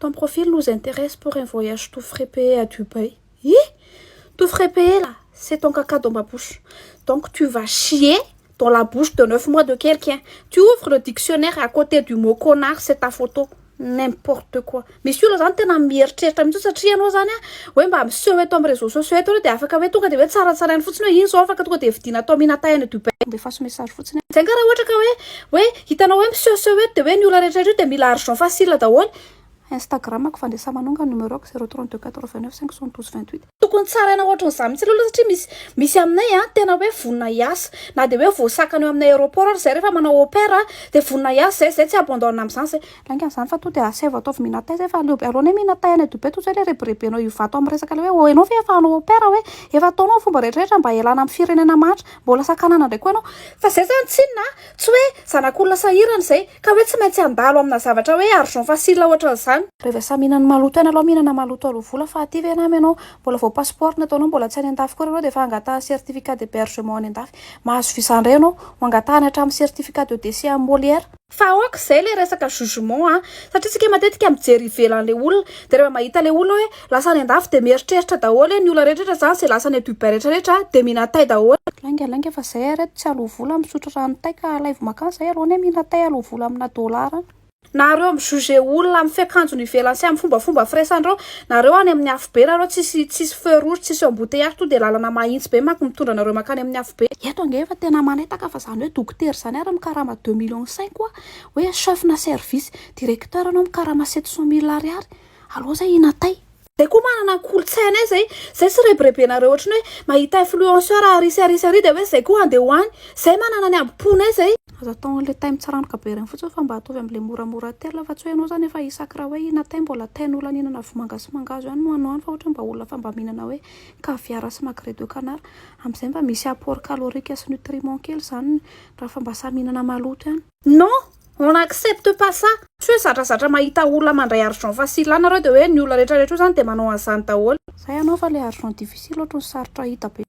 Ton profil nous intéresse pour un voyage tout frais payé à Dubaï. Tout frais payé là, c'est ton caca dans ma bouche. Donc tu vas chier dans la bouche de 9 mois de quelqu'un. Tu ouvres le dictionnaire à côté du mot connard, c'est ta photo. N'importe quoi. Monsieur le zany tena mieritreritra mihitsy satria anao zany hoe mba miseho eto amin'ny réseaux sociaux eto dia afaka hoe tonga dia hoe tsaratsara ihany fotsiny hoe iny zao afaka tonga dia vidiana atao minatay any Dubaï. Mba efaso message fotsiny. Zay ka raha ohatra ka hoe hitanao hoe misehoseho eto dia hoe ny olona rehetra dia mila argent facile daholo. Instagramako fandesa manonga numéro 032 89 512 28. Tokony tsara na ohatran'izany mihitsy aloha satria misy aminay tena hoe vonina hiasa na dia hoe voasakana eo aminay aéroport ary zay rehefa manao opéra dia vonina hiasa zay tsy abandonne amin'izany zay langana izany fa to dia aseva ataovy minatay zay fa alohan'ny minatay any Dubaï to zay le rebirebenao ivato amin'ny resaka le hoe enao fa efa hanao opéra hoe efa ataonao fomba rehetrarehetra mba hialana amin'ny firenena matra mbola sakanana ndraiky koa ianao fa zay zany tsinona tsy hoe zanak'olona sahirana zay ka hoe tsy maintsy andalo amina zavatra hoe argent facile ohatran'izany. Rehefa samy mihinana maloto any aloha mihinana maloto aloha vola fa aty ve anamy ianao mbola vao passeport nataonao mbola tsy any an-dafy koa ianao dia efa angatahana certificat d'hébergement any an-dafy mahazo visa indray ianao angatahana hatramin'ny certificat de décès amin'ny Molière. Fa aoka zay le resaka jugement satria tsika matetika mijery ivelan'le olona dia rehefa mahita le olona hoe lasa any an-dafy dia mieritreritra daholo ny olona rehetrarehetra zany zay lasa ny Dubaï rehetrarehetra dia minatay daholo. Lainga fa zay reto tsy aloha vola misotra ranotay ka alaivo makany zay aloha minatay aloha vola amina dolara. Nareo mijuge olona amin'ny fiakanjony ivelany sy amin'ny fombafomba firesandrao nareo any amin'ny afo be nareo tsisy feu rouge tsisy embouteillage to dia lalana mahitsy be manko mitondra nareo makany amin'ny afo be. Eto ange efa tena manetaka fa zany hoe dokotera zany ary mikarama 2,5 millions hoe chef na service directeur anao mikarama 700 000 ariary aloha zay inatay. Zay koa manana kolotsaina zay sy rebirebenareo ohatrany hoe mahita influenceur arisy dia hoe zay koa andeha hoany zay manana ny amponay zay. Aza atao le time tsaranoka be reny fotsiny fa mba atovy amin'le moramora tela fa tsy hoe ianao zany efa isaky raha hoe inatay mbola tain'olona ninana vomanga sy mangazo ihany no anao any fa ohatra mba olona fa mba mihinana hoe caviar sy magret de canard amin'izay mba misy apport calorique sy nutriments kely zany raha fa mba samy mihinana maloto ihany. Non, on accepte pas ça. Tsy hoe zatrazatra mahita olona mandray argent facile anareo dia hoe ny olona rehetrarehetra zany dia manao an'izany daholo. Zay ianao fa le argent difficile ohatran'ny sarotra hita be.